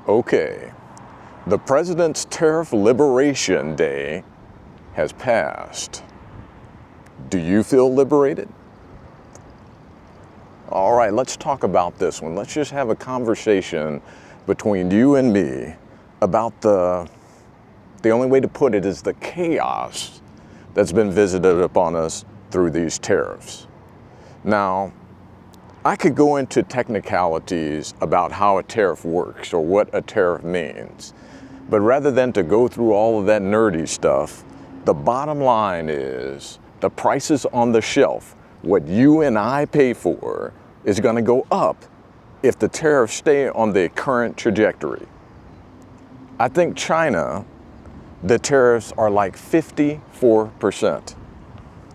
Okay, the President's Tariff Liberation Day has passed. Do you feel liberated? All right, let's talk about this one. Let's just have a conversation between you and me about the only way to put it is the chaos that's been visited upon us through these tariffs. Now, I could go into technicalities about how a tariff works or what a tariff means, but rather than to go through all of that nerdy stuff, the bottom line is the prices on the shelf, what you and I pay for, is going to go up if the tariffs stay on the current trajectory. I think China, the tariffs are like 54%.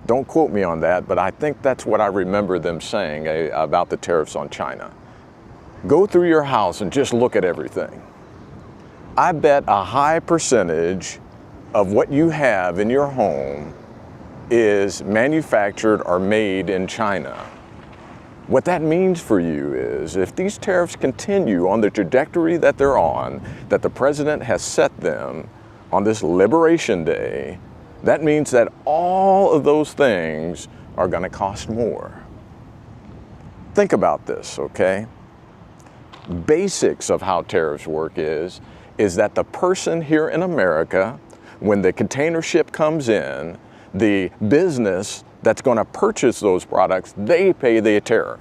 Don't quote me on that, but I think that's what I remember them saying about the tariffs on China. Go through your house and just look at everything. I bet a high percentage of what you have in your home is manufactured or made in China. What that means for you is if these tariffs continue on the trajectory that they're on, that the president has set them on this Liberation Day, that means that all of those things are going to cost more. Think about this, okay? Basics of how tariffs work is that the person here in America, when the container ship comes in, the business that's going to purchase those products, they pay the tariff,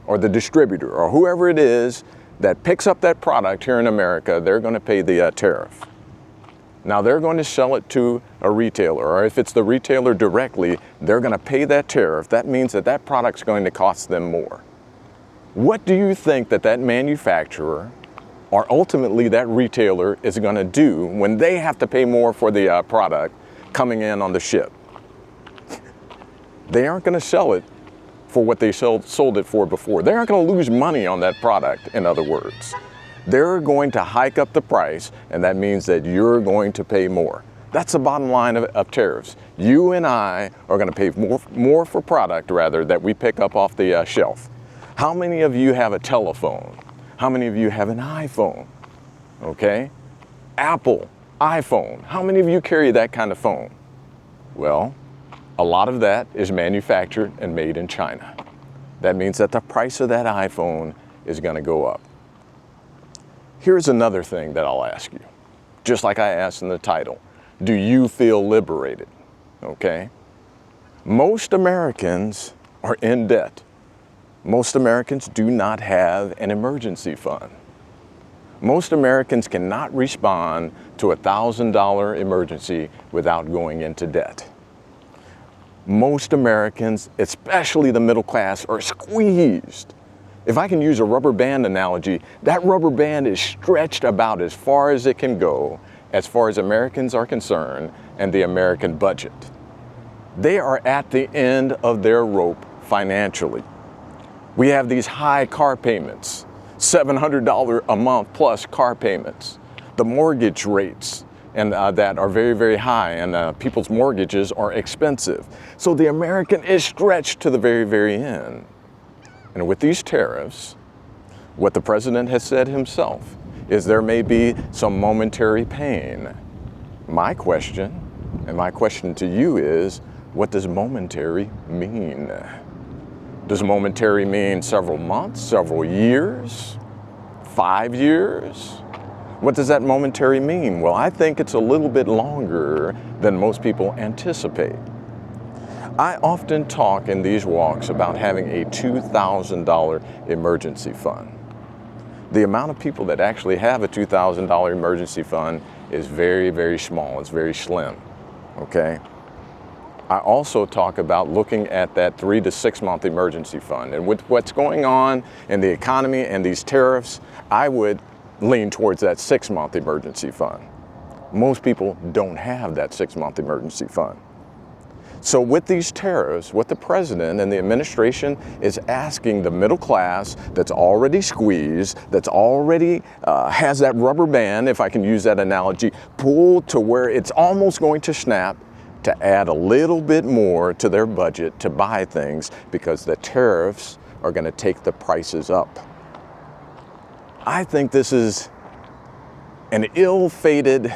or the distributor, or whoever it is that picks up that product here in America, they're going to pay the tariff. Now they're going to sell it to a retailer, or if it's the retailer directly, they're going to pay that tariff. That means that that product's going to cost them more. What do you think that manufacturer or ultimately that retailer is going to do when they have to pay more for the product coming in on the ship? They aren't going to sell it for what they sold it for before. They aren't going to lose money on that product, in other words. They're going to hike up the price, and that means that you're going to pay more. That's the bottom line of tariffs. You and I are going to pay more for product, rather, that we pick up off the shelf. How many of you have a telephone? How many of you have an iPhone? Okay? Apple, iPhone. How many of you carry that kind of phone? Well, a lot of that is manufactured and made in China. That means that the price of that iPhone is going to go up. Here's another thing that I'll ask you, just like I asked in the title. Do you feel liberated? Okay? Most Americans are in debt. Most Americans do not have an emergency fund. Most Americans cannot respond to a $1,000 emergency without going into debt. Most Americans, especially the middle class, are squeezed. If I can use a rubber band analogy, that rubber band is stretched about as far as it can go, as far as Americans are concerned, and the American budget. They are at the end of their rope financially. We have these high car payments, $700 a month plus car payments. The mortgage rates and that are very, very high, and people's mortgages are expensive. So the American is stretched to the very, very end. And with these tariffs, what the president has said himself is there may be some momentary pain. My question to you is, what does momentary mean? Does momentary mean several months, several years, 5 years? What does that momentary mean? Well, I think it's a little bit longer than most people anticipate. I often talk in these walks about having a $2,000 emergency fund. The amount of people that actually have a $2,000 emergency fund is very, very small. It's very slim, okay? I also talk about looking at that 3 to 6 month emergency fund. And with what's going on in the economy and these tariffs, I would lean towards that 6 month emergency fund. Most people don't have that 6 month emergency fund. So with these tariffs, what the president and the administration is asking the middle class that's already squeezed, that's already has that rubber band, if I can use that analogy, pulled to where it's almost going to snap, to add a little bit more to their budget to buy things because the tariffs are going to take the prices up. I think this is an ill-fated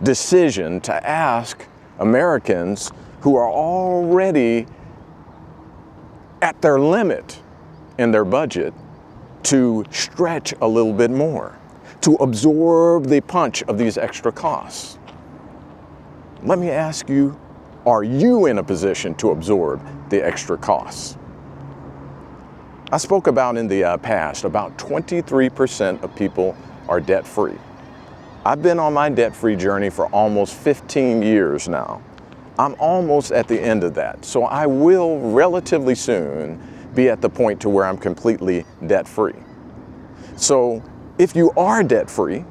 decision to ask Americans who are already at their limit in their budget to stretch a little bit more, to absorb the punch of these extra costs. Let me ask you, are you in a position to absorb the extra costs? I spoke about in the past, about 23% of people are debt-free. I've been on my debt-free journey for almost 15 years now. I'm almost at the end of that, so I will relatively soon be at the point to where I'm completely debt-free. So if you are debt-free,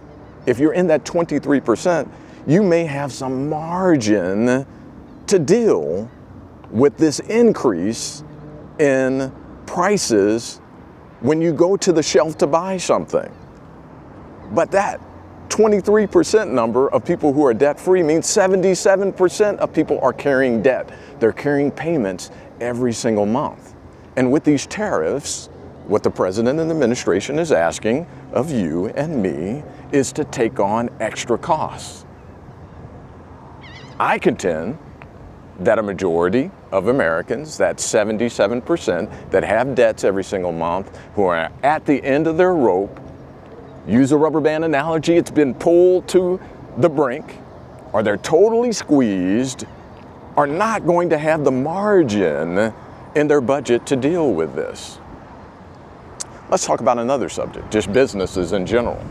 if you're in that 23%, you may have some margin to deal with this increase in prices when you go to the shelf to buy something. But that 23% number of people who are debt-free means 77% of people are carrying debt. They're carrying payments every single month. And with these tariffs, what the president and the administration is asking of you and me is to take on extra costs. I contend that a majority of Americans, that 77% that have debts every single month, who are at the end of their rope, use a rubber band analogy, it's been pulled to the brink, or they're totally squeezed, are not going to have the margin in their budget to deal with this. Let's talk about another subject, just businesses in general.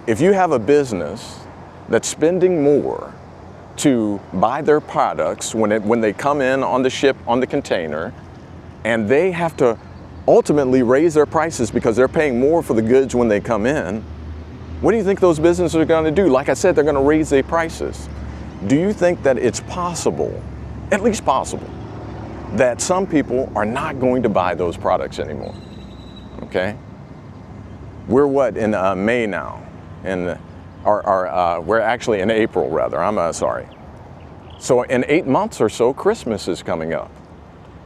If you have a business that's spending more to buy their products when they come in on the ship, on the container, and they have to ultimately raise their prices because they're paying more for the goods when they come in, what do you think those businesses are going to do? Like I said, they're going to raise their prices. Do you think that it's possible, at least possible, that some people are not going to buy those products anymore? Okay? We're what, in May now? We're actually in April, rather. I'm sorry. So in 8 months or so, Christmas is coming up.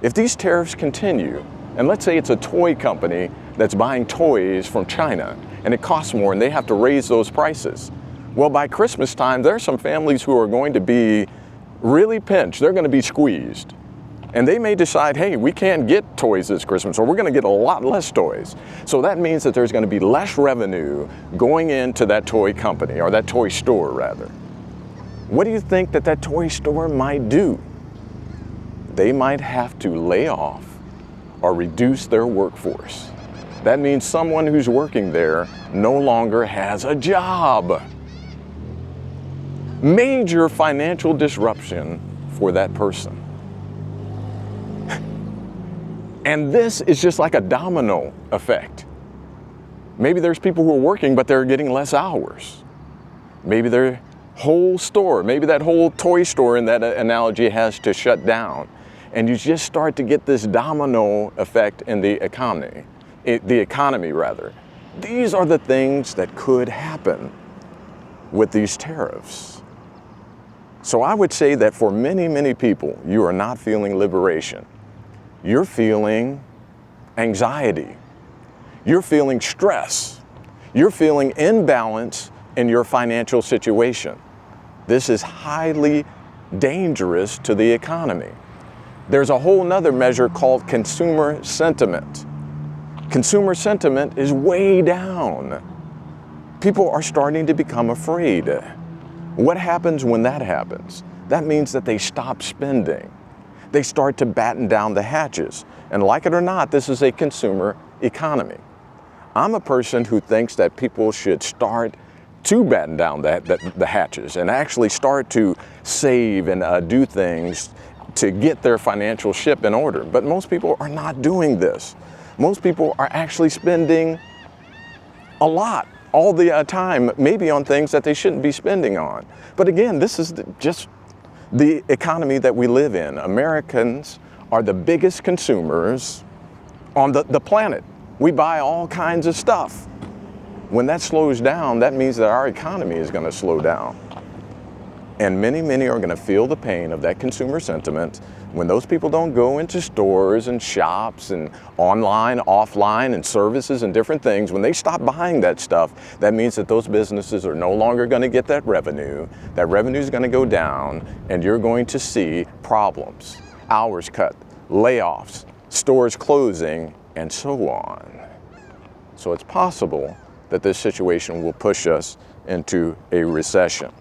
If these tariffs continue, and let's say it's a toy company that's buying toys from China, and it costs more, and they have to raise those prices. Well, by Christmas time, there are some families who are going to be really pinched. They're going to be squeezed. And they may decide, hey, we can't get toys this Christmas, or we're going to get a lot less toys. So that means that there's going to be less revenue going into that toy company, or that toy store, rather. What do you think that that toy store might do? They might have to lay off or reduce their workforce. That means someone who's working there no longer has a job. Major financial disruption for that person. And this is just like a domino effect. Maybe there's people who are working, but they're getting less hours. Maybe their whole store, maybe that whole toy store in that analogy has to shut down. And you just start to get this domino effect in the economy. These are the things that could happen with these tariffs. So I would say that for many, many people, you are not feeling liberation. You're feeling anxiety. You're feeling stress. You're feeling imbalance in your financial situation. This is highly dangerous to the economy. There's a whole nother measure called consumer sentiment. Consumer sentiment is way down. People are starting to become afraid. What happens when that happens? That means that they stop spending. They start to batten down the hatches. And like it or not, this is a consumer economy. I'm a person who thinks that people should start to batten down the hatches and actually start to save and do things to get their financial ship in order. But most people are not doing this. Most people are actually spending a lot all the time, maybe on things that they shouldn't be spending on. But again, this is just the economy that we live in. Americans are the biggest consumers on the planet. We buy all kinds of stuff. When that slows down, that means that our economy is going to slow down. And many, many are going to feel the pain of that consumer sentiment. When those people don't go into stores and shops and online, offline, and services and different things, when they stop buying that stuff, that means that those businesses are no longer going to get that revenue. That revenue is going to go down, and you're going to see problems, hours cut, layoffs, stores closing, and so on. So it's possible that this situation will push us into a recession.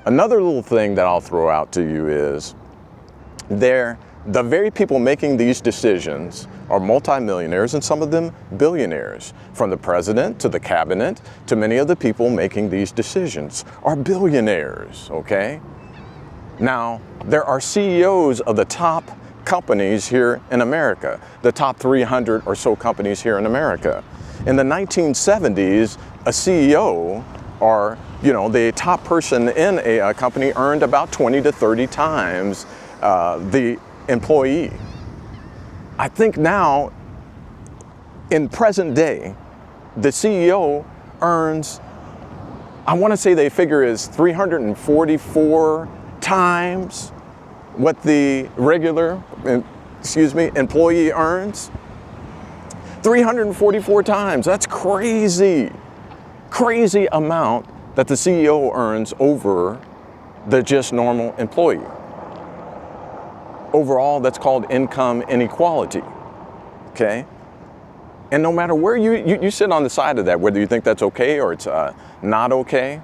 Another little thing that I'll throw out to you is the very people making these decisions are multimillionaires, and some of them billionaires. From the president to the cabinet to many of the people making these decisions are billionaires, okay? Now, there are CEOs of the top companies here in America, the top 300 or so companies here in America. In the 1970s, a CEO, or the top person in a company, earned about 20 to 30 times the employee. I think now, in present day, the CEO earns, I want to say they figure is 344 times what the regular, employee earns. 344 times. That's crazy. Crazy amount that the CEO earns over the just normal employee. Overall, that's called income inequality, okay? And no matter where you sit on the side of that, whether you think that's okay or it's not okay,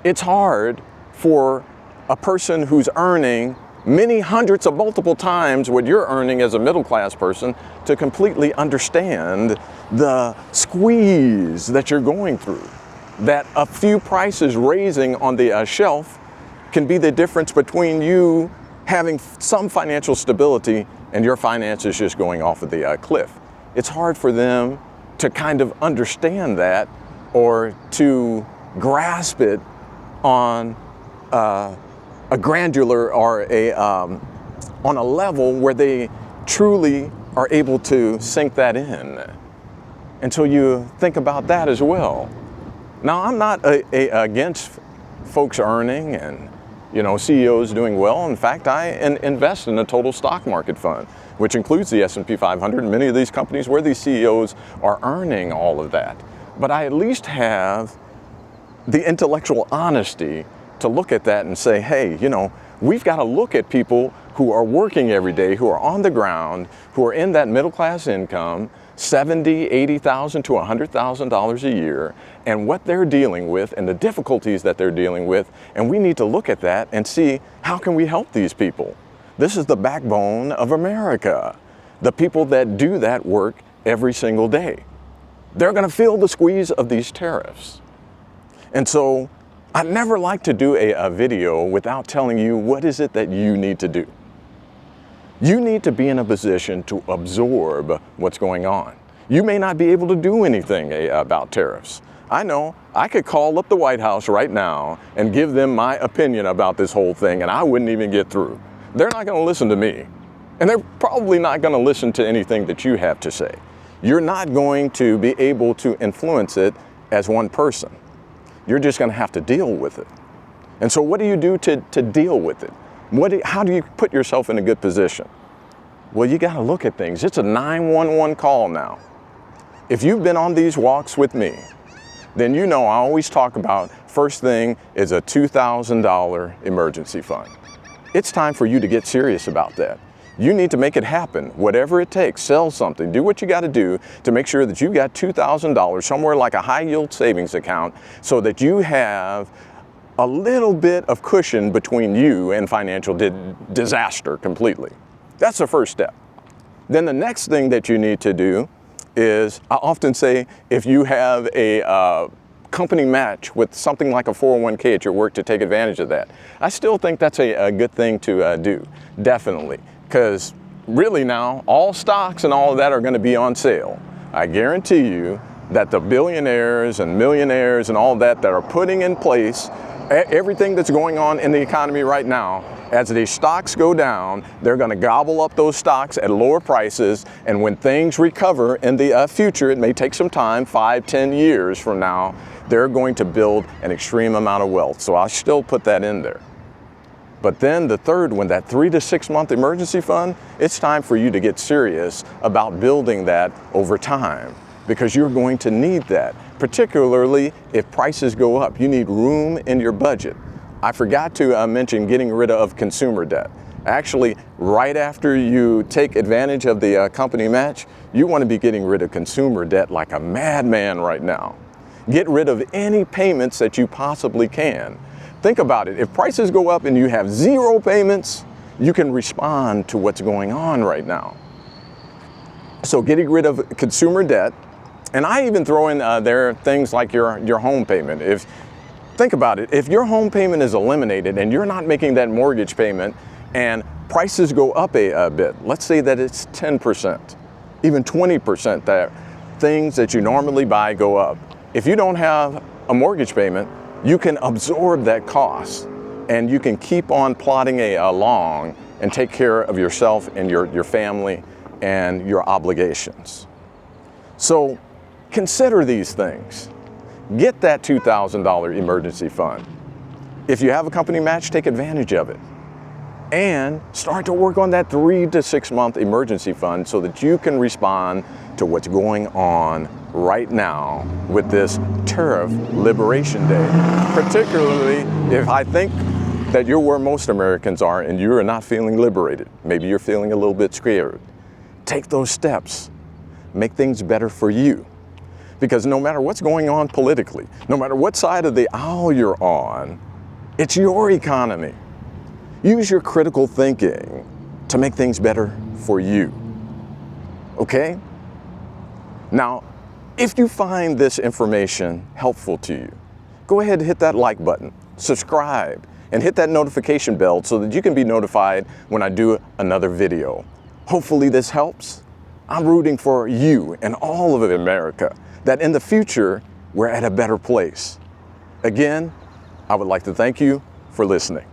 it's hard for a person who's earning many hundreds of multiple times what you're earning as a middle class person to completely understand the squeeze that you're going through. That a few prices raising on the shelf can be the difference between you having some financial stability and your finances just going off of the cliff. It's hard for them to kind of understand that or to grasp it on a granular or on a level where they truly are able to sink that in. And so you think about that as well. Now, I'm not against folks earning and CEOs doing well. In fact, I invest in a total stock market fund, which includes the S&P 500 and many of these companies where these CEOs are earning all of that. But I at least have the intellectual honesty to look at that and say, hey, we've got to look at people who are working every day, who are on the ground, who are in that middle class income, $70,000, $80,000 to $100,000 a year, and what they're dealing with and the difficulties that they're dealing with. And we need to look at that and see, how can we help these people? This is the backbone of America. The people that do that work every single day. They're going to feel the squeeze of these tariffs. And so I never like to do a video without telling you what is it that you need to do. You need to be in a position to absorb what's going on. You may not be able to do anything about tariffs. I know I could call up the White House right now and give them my opinion about this whole thing, and I wouldn't even get through. They're not going to listen to me. And they're probably not going to listen to anything that you have to say. You're not going to be able to influence it as one person. You're just going to have to deal with it. And so what do you do to deal with it? How do you put yourself in a good position? Well, you got to look at things. It's a 911 call now. If you've been on these walks with me, then I always talk about, first thing is a $2,000 emergency fund. It's time for you to get serious about that. You need to make it happen, whatever it takes. Sell something, do what you got to do to make sure that you got $2,000 somewhere like a high yield savings account, so that you have a little bit of cushion between you and financial disaster completely. That's the first step. Then the next thing that you need to do is, I often say, if you have a company match with something like a 401k at your work, to take advantage of that. I still think that's a good thing to do, definitely. Because really now, all stocks and all of that are going to be on sale. I guarantee you that the billionaires and millionaires and all that are putting in place everything that's going on in the economy right now, as the stocks go down, they're going to gobble up those stocks at lower prices. And when things recover in the future, it may take some time, 5, 10 years from now, they're going to build an extreme amount of wealth. So I'll still put that in there. But then the third one, that 3 to 6 month emergency fund, it's time for you to get serious about building that over time, because you're going to need that, particularly if prices go up. You need room in your budget. I forgot to mention getting rid of consumer debt. Actually, right after you take advantage of the company match, you want to be getting rid of consumer debt like a madman right now. Get rid of any payments that you possibly can. Think about it. If prices go up and you have 0 payments, you can respond to what's going on right now. So getting rid of consumer debt, and I even throw in there things like your home payment. Think about it. If your home payment is eliminated and you're not making that mortgage payment and prices go up a bit, let's say that it's 10%, even 20%, that things that you normally buy go up. If you don't have a mortgage payment, you can absorb that cost and you can keep on plodding along and take care of yourself and your family and your obligations. So consider these things. Get that $2,000 emergency fund. If you have a company match, take advantage of it. And start to work on that 3 to 6 month emergency fund so that you can respond to what's going on right now with this Tariff Liberation Day. Particularly if I think that you're where most Americans are and you are not feeling liberated. Maybe you're feeling a little bit scared. Take those steps. Make things better for you. Because no matter what's going on politically, no matter what side of the aisle you're on, it's your economy. Use your critical thinking to make things better for you. Okay? Now, if you find this information helpful to you, go ahead and hit that like button, subscribe, and hit that notification bell so that you can be notified when I do another video. Hopefully this helps. I'm rooting for you and all of America, that in the future, we're at a better place. Again, I would like to thank you for listening.